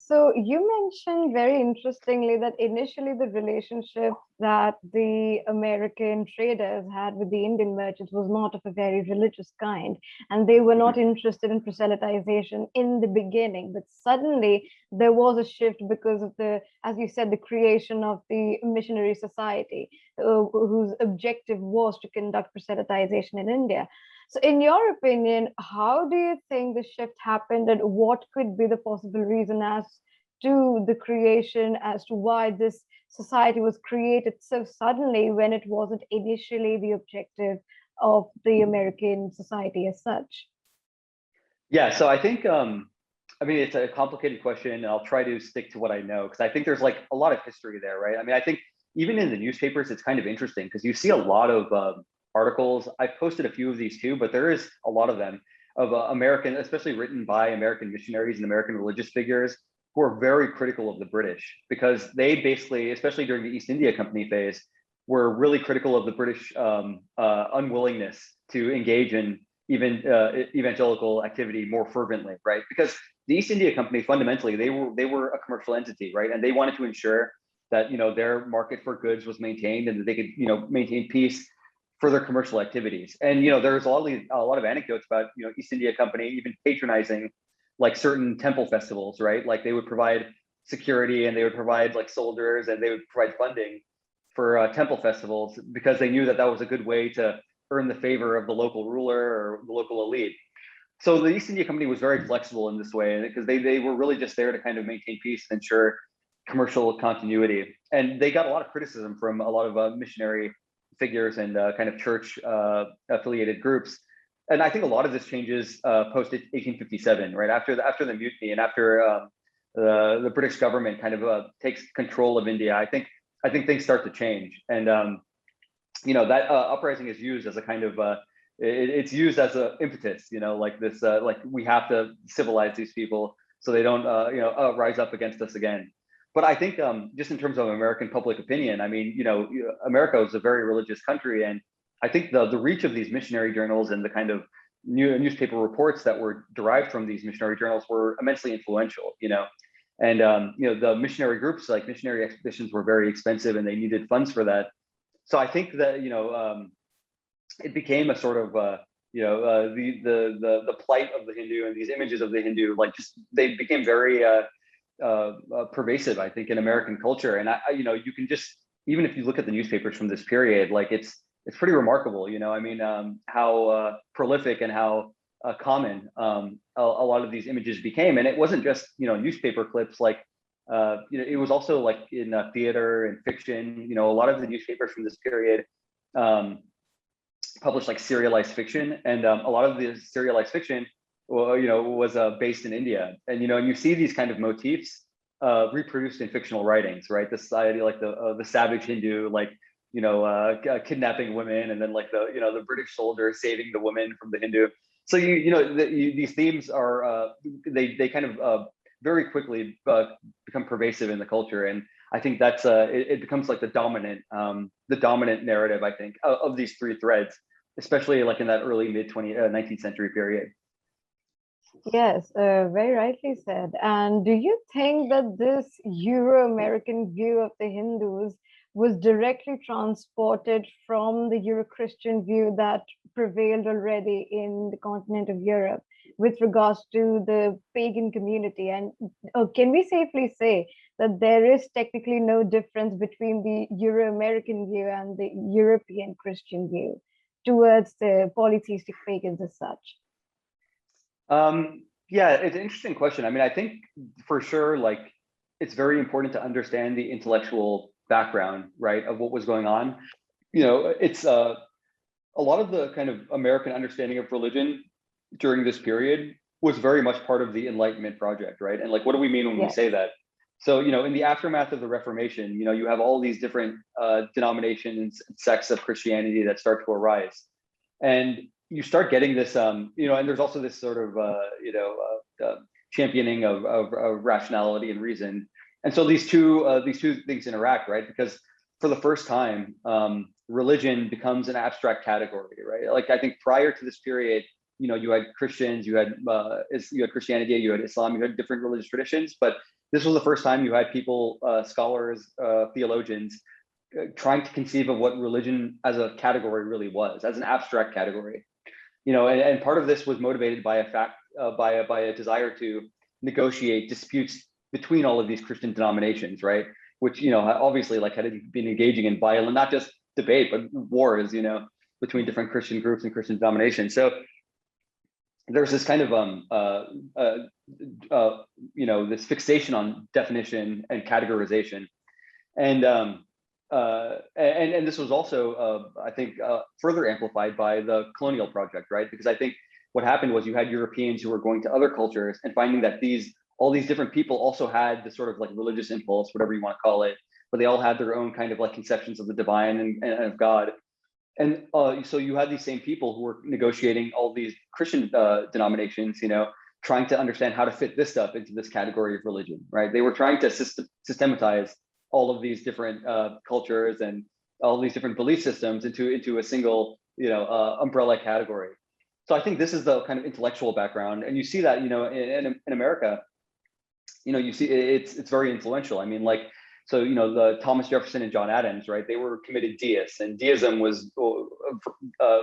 So you mentioned very interestingly that initially the relationship that the American traders had with the Indian merchants was not of a very religious kind, and they were not Mhm. interested in proselytization in the beginning. But suddenly there was a shift because of the, as you said, the creation of the missionary society, whose objective was to conduct proselytization in India. So, in your opinion, how do you think the shift happened, and what could be the possible reason as to the creation, as to why this society was created so suddenly when it wasn't initially the objective of the American society as such? Yeah, so I think I mean it's a complicated question, and I'll try to stick to what I know because I think there's like a lot of history there, right? I mean, I think even in the newspapers, it's kind of interesting because you see a lot of articles. I've posted a few of these too, but there is a lot of them of American, especially written by American missionaries and American religious figures who are very critical of the British because they basically, especially during the East India Company phase, were really critical of the British unwillingness to engage in even evangelical activity more fervently, right? Because the East India Company fundamentally they were a commercial entity, right? And they wanted to ensure that their market for goods was maintained and that they could maintain peace for their commercial activities. And there's a lot of anecdotes about East India Company even patronizing like certain temple festivals, right? Like they would provide security and they would provide like soldiers and they would provide funding for temple festivals because they knew that that was a good way to earn the favor of the local ruler or the local elite. So the East India Company was very flexible in this way because they were really just there to kind of maintain peace and ensure commercial continuity. And they got a lot of criticism from a lot of missionary figures and kind of church affiliated groups. And I think a lot of this changes post 1857, right after the mutiny and after the British government kind of takes control of India. I think things start to change, and that uprising is used as a kind of it's used as an impetus, like this, like we have to civilize these people so they don't, rise up against us again. But I think just in terms of American public opinion, I mean, America is a very religious country, and I think the reach of these missionary journals and the kind of newspaper reports that were derived from these missionary journals were immensely influential, and the missionary groups, like missionary expeditions, were very expensive, and they needed funds for that. So I think that it became a sort of the plight of the Hindu and these images of the Hindu, like just they became very pervasive, I think, in American culture. And you can just, even if you look at the newspapers from this period, like it's pretty remarkable. I mean, how prolific and how common a lot of these images became. And it wasn't just newspaper clips, like it was also like in theater and fiction. A lot of the newspapers from this period published like serialized fiction, and a lot of the serialized fiction, well, was based in India. And and you see these kind of motifs reproduced in fictional writings, right? The society, like the savage Hindu, like kidnapping women, and then like the British soldier saving the women from the Hindu. So these themes are they kind of very quickly become pervasive in the culture, and I think that's it becomes like the dominant narrative, I think, of these three threads, especially like in that early mid 19th century period. Yes, very rightly said. And do you think that this Euro-American view of the Hindus was directly transported from the Euro-Christian view that prevailed already in the continent of Europe with regards to the pagan community? And can we safely say that there is technically no difference between the Euro-American view and the European Christian view towards the polytheistic pagans as such? Yeah, it's an interesting question. I mean, I think for sure, like it's very important to understand the intellectual background, right, of what was going on. It's a lot of the kind of American understanding of religion during this period was very much part of the Enlightenment project, right? And like, what do we mean when we Yes. say that? So, in the aftermath of the Reformation, you have all these different denominations and sects of Christianity that start to arise, and you start getting this, and there's also this sort of, championing of rationality and reason. And so these two things interact, right? Because for the first time, religion becomes an abstract category, right? Like I think prior to this period, you had Christians, you had Christianity, you had Islam, you had different religious traditions, but this was the first time you had people, scholars, theologians, trying to conceive of what religion as a category really was, as an abstract category. And part of this was motivated by by a desire to negotiate disputes between all of these Christian denominations, right? Which, obviously like had been engaging in violent, not just debate, but wars, between different Christian groups and Christian denominations. So there's this kind of this fixation on definition and categorization, and this was also I think further amplified by the colonial project, right? Because I think what happened was you had Europeans who were going to other cultures and finding that all these different people also had the sort of like religious impulse, whatever you want to call it, but they all had their own kind of like conceptions of the divine and of God. And so you had these same people who were negotiating all these Christian denominations, trying to understand how to fit this stuff into this category of religion, right? They were trying to systematize all of these different cultures and all these different belief systems into a single, umbrella category. So I think this is the kind of intellectual background, and you see that, in America, you see it's very influential. I mean, like, so, the Thomas Jefferson and John Adams, right? They were committed deists, and deism was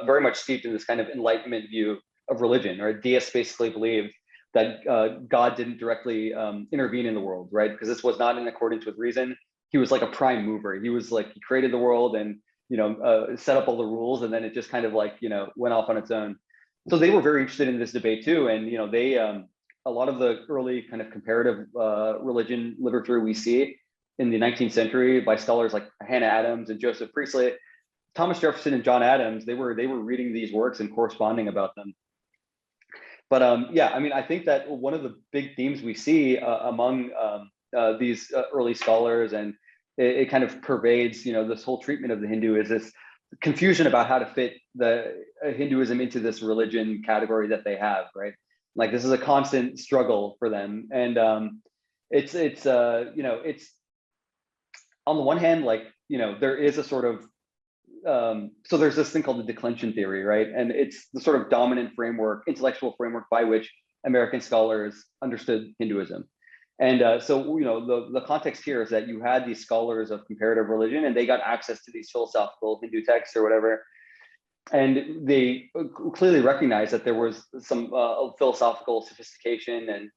very much steeped in this kind of Enlightenment view of religion, right? Deists basically believed that God didn't directly intervene in the world, right? Because this was not in accordance with reason. He was like a prime mover. He was like, he created the world and, set up all the rules, and then it just kind of like, went off on its own. So they were very interested in this debate too. And, they, a lot of the early kind of comparative religion literature we see in the 19th century by scholars like Hannah Adams and Joseph Priestley, Thomas Jefferson and John Adams, they were reading these works and corresponding about them. But I mean, I think that one of the big themes we see among these early scholars, and it kind of pervades, this whole treatment of the Hindu, is this confusion about how to fit the Hinduism into this religion category that they have, right? Like, this is a constant struggle for them, and it's on the one hand, like, there is a sort of so there's this thing called the Declension Theory, right? And it's the sort of dominant framework, intellectual framework by which American scholars understood Hinduism. And so, the context here is that you had these scholars of comparative religion, and they got access to these philosophical Hindu texts or whatever. And they clearly recognized that there was some philosophical sophistication, and,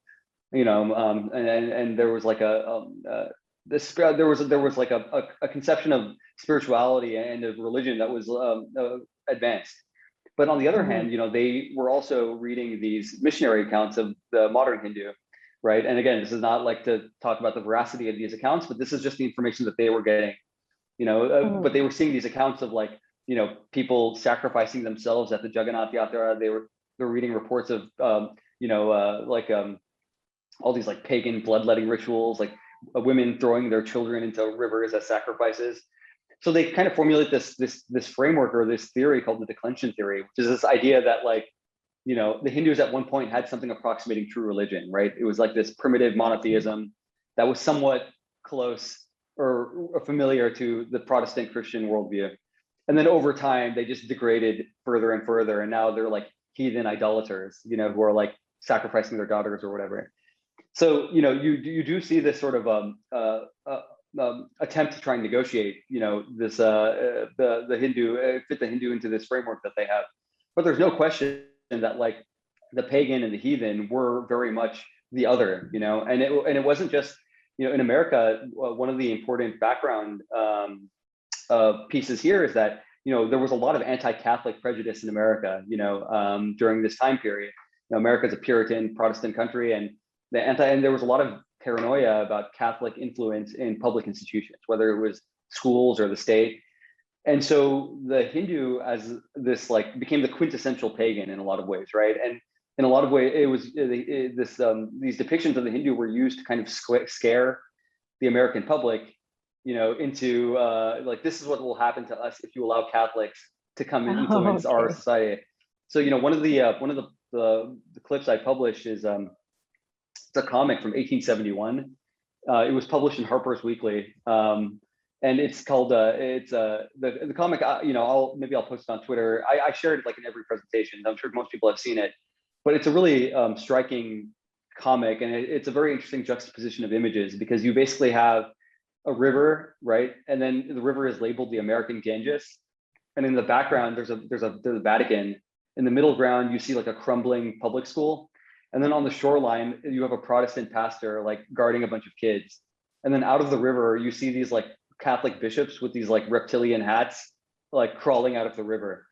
and there was like there was like a conception of spirituality and of religion that was advanced. But on the other hand, they were also reading these missionary accounts of the modern Hindu, right? And again, this is not like to talk about the veracity of these accounts, but this is just the information that they were getting, but they were seeing these accounts of, like, people sacrificing themselves at the Jagannath Yatra. They're reading reports of, all these like pagan bloodletting rituals, like women throwing their children into rivers as sacrifices. So they kind of formulate this framework, or this theory called the Declension Theory, which is this idea that, like, the Hindus at one point had something approximating true religion, right? It was like this primitive monotheism that was somewhat close or familiar to the Protestant Christian worldview. And then over time, they just degraded further and further. And now they're like heathen idolaters, who are like sacrificing their daughters or whatever. So, you do see this sort of attempt to try and negotiate, this the Hindu, fit the Hindu into this framework that they have. But there's no question that, like, the pagan and the heathen were very much the other, and it wasn't just, in America. One of the important background pieces here is that, there was a lot of anti-Catholic prejudice in America, during this time period. America is a Puritan Protestant country, and there was a lot of paranoia about Catholic influence in public institutions, whether it was schools or the state. And so the Hindu, as this, like, became the quintessential pagan in a lot of ways, right? And in a lot of ways, it was these depictions of the Hindu were used to kind of scare the American public, into like, this is what will happen to us if you allow Catholics to come and influence our society. So, one of the clips I published is it's a comic from 1871. It was published in Harper's Weekly. and it's called the comic. I'll post it on Twitter. I shared it like in every presentation. I'm sure most people have seen it, but it's a really striking comic, and it's a very interesting juxtaposition of images because you basically have a river, right, and then the river is labeled the American Ganges, and in the background there's the Vatican. In the middle ground you see like a crumbling public school, and then on the shoreline you have a Protestant pastor like guarding a bunch of kids, and then out of the river you see these like Catholic bishops with these like reptilian hats like crawling out of the river.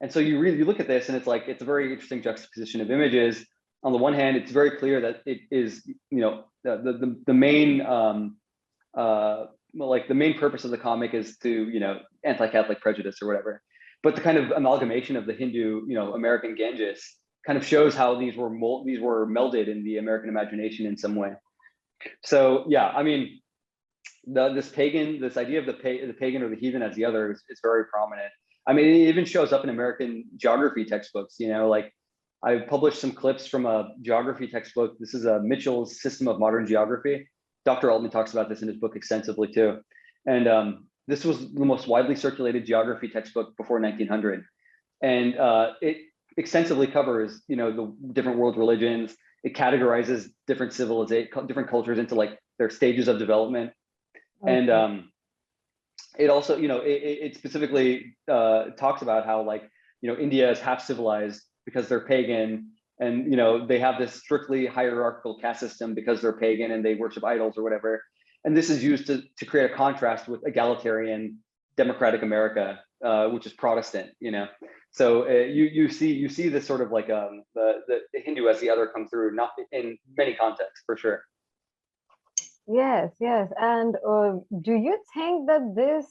And so you look at this and it's a very interesting juxtaposition of images. On the one hand, it's very clear that it is, the main the main purpose of the comic is to, anti-Catholic prejudice or whatever. But the kind of amalgamation of the Hindu, American Ganges kind of shows how these were melded in the American imagination in some way. So yeah, I mean, this idea of the pagan or the heathen as the other is very prominent. I mean, it even shows up in American geography textbooks. Like I published some clips from a geography textbook. This is a Mitchell's System of Modern Geography. Dr. Altman talks about this in his book extensively too. And this was the most widely circulated geography textbook before 1900. And it extensively covers, the different world religions. It categorizes different different cultures into like their stages of development. Okay. And it also, it specifically talks about how like, India is half civilized because they're pagan, and they have this strictly hierarchical caste system because they're pagan and they worship idols or whatever. And this is used to create a contrast with egalitarian democratic America, which is Protestant. So you see this sort of like the Hindu as the other come through, not in many contexts for sure. Yes. And do you think that this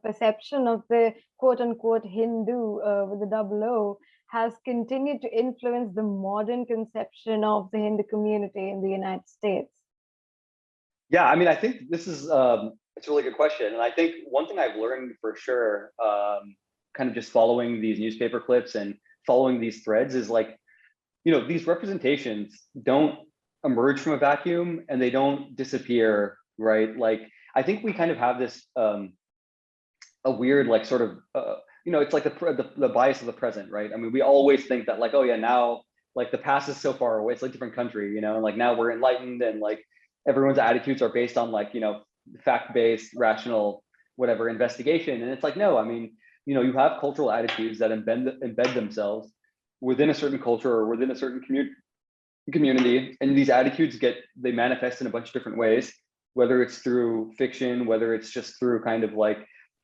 perception of the quote unquote Hindu with the double O has continued to influence the modern conception of the Hindu community in the United States? Yeah, I mean, I think this is it's a really good question. And I think one thing I've learned for sure, kind of just following these newspaper clips and following these threads is like, these representations don't emerge from a vacuum and they don't disappear, right? Like, I think we kind of have this a weird like sort of it's like the bias of the present, right? I mean, we always think that like, oh yeah, now like the past is so far away, it's like a different country, and like now we're enlightened and like everyone's attitudes are based on like, fact-based, rational, whatever investigation. And it's like, no, I mean, you have cultural attitudes that embed themselves within a certain culture or within a certain community, and these attitudes they manifest in a bunch of different ways, whether it's through fiction, whether it's just through kind of like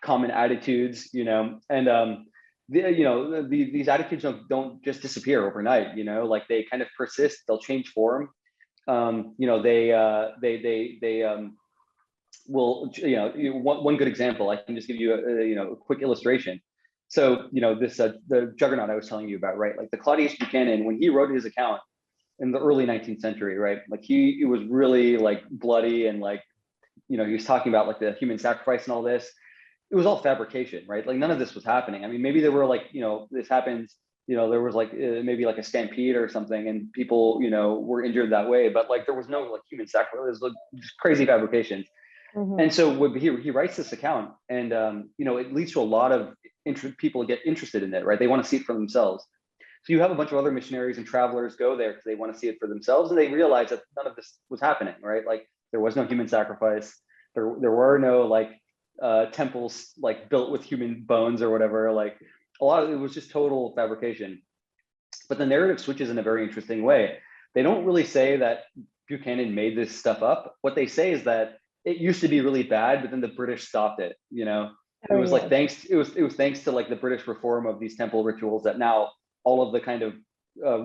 common attitudes, and these attitudes don't just disappear overnight, like they kind of persist, they'll change form. They will, one good example, I can just give you a quick illustration. So, this the juggernaut I was telling you about, right? Like the Claudius Buchanan, when he wrote his account in the early 19th century, right? Like it was really like bloody and like, he was talking about like the human sacrifice and all this. It was all fabrication, right? Like none of this was happening. I mean, maybe there were like, this happens, there was like maybe like a stampede or something and people, were injured that way, but like there was no like human sacrifice. It was like just crazy fabrications. Mm-hmm. And so he writes this account and, it leads to a lot of people get interested in it, right? They want to see it for themselves. So you have a bunch of other missionaries and travelers go there because they want to see it for themselves, and they realize that none of this was happening, right? Like there was no human sacrifice. There were no like temples like built with human bones or whatever. Like a lot of it was just total fabrication. But the narrative switches in a very interesting way. They don't really say that Buchanan made this stuff up. What they say is that it used to be really bad, but then the British stopped it. It was like it was thanks to like the British reform of these temple rituals that now all of the kind of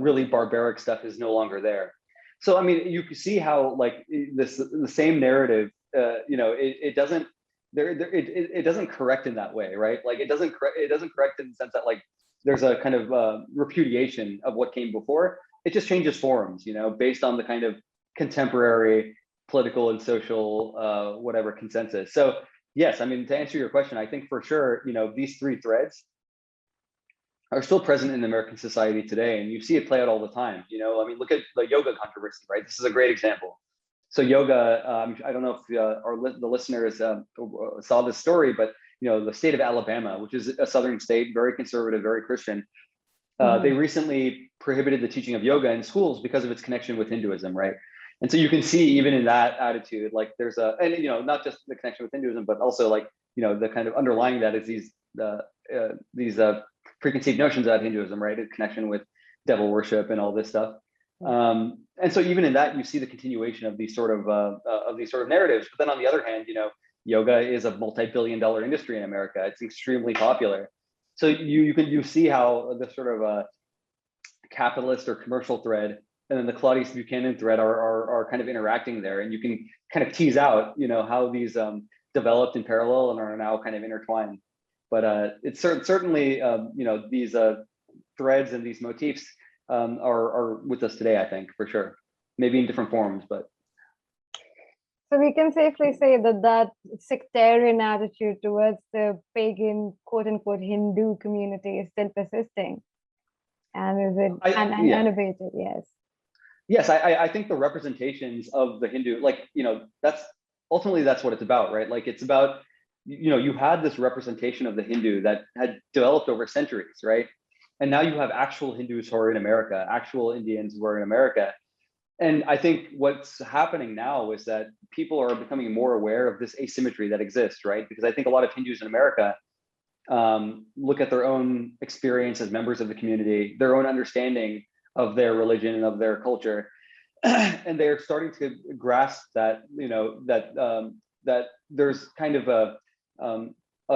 really barbaric stuff is no longer there. So I mean, you can see how like the same narrative, it doesn't it doesn't correct in that way, right? Like it doesn't correct in the sense that like there's a kind of repudiation of what came before. It just changes forms, based on the kind of contemporary political and social whatever consensus. So yes, I mean, to answer your question, I think for sure, these three threads are still present in American society today, and you see it play out all the time. I mean, look at the yoga controversy, right? This is a great example. So yoga, I don't know if the listeners saw this story, but the state of Alabama, which is a southern state, very conservative, very Christian, they recently prohibited the teaching of yoga in schools because of its connection with Hinduism, right? And so you can see even in that attitude, like there's not just the connection with Hinduism, but also like the kind of underlying that is these preconceived notions about Hinduism, right? A connection with devil worship and all this stuff. And so even in that, you see the continuation of these sort of narratives. But then on the other hand, yoga is a multi-billion-dollar industry in America. It's extremely popular. So you see how the sort of capitalist or commercial thread and then the Claudius Buchanan thread are kind of interacting there, and you can kind of tease out how these developed in parallel and are now kind of intertwined. But it's certainly these threads and these motifs are with us today, I think, for sure. Maybe in different forms, but. So we can safely say that sectarian attitude towards the pagan, quote unquote, Hindu community is still persisting, and is it unabated? Yes. Yes, I think the representations of the Hindu, that's ultimately that's what it's about, right? Like it's about you had this representation of the Hindu that had developed over centuries, right? And now you have actual Hindus who are in America, actual Indians who are in America. And I think what's happening now is that people are becoming more aware of this asymmetry that exists, right? Because I think a lot of Hindus in America look at their own experience as members of the community, their own understanding of their religion and of their culture, and they're starting to grasp that that there's kind of a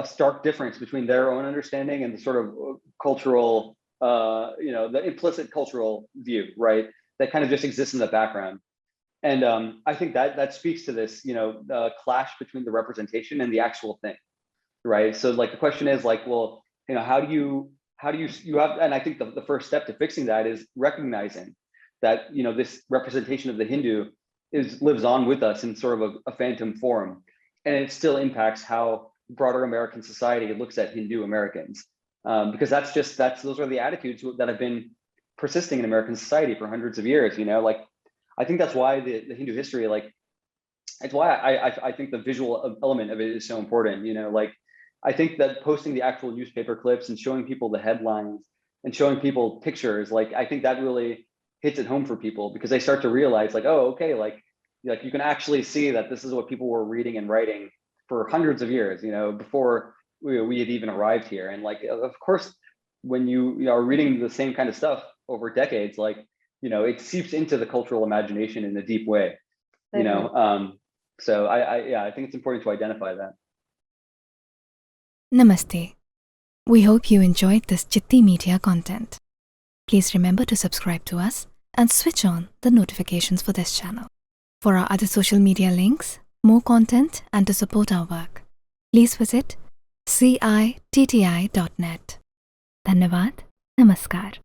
stark difference between their own understanding and the sort of cultural, the implicit cultural view, right? That kind of just exists in the background. And I think that speaks to this, clash between the representation and the actual thing, right? So like the question is like, well, how do you have, and I think the first step to fixing that is recognizing that, this representation of the Hindu lives on with us in sort of a phantom form, and it still impacts how broader American society looks at Hindu Americans, because those are the attitudes that have been persisting in American society for hundreds of years. Like I think that's why the Hindu history, like it's why I think the visual element of it is so important. Like I think that posting the actual newspaper clips and showing people the headlines and showing people pictures, like I think that really hits it home for people, because they start to realize like, oh, okay, like you can actually see that this is what people were reading and writing for hundreds of years, before we had even arrived here. And like, of course, when you are reading the same kind of stuff over decades, like, it seeps into the cultural imagination in a deep way, so I think it's important to identify that. Namaste. We hope you enjoyed this Citti Media content. Please remember to subscribe to us and switch on the notifications for this channel. For our other social media links, more content, and to support our work, please visit citti.net. Dhanyavad. Namaskar.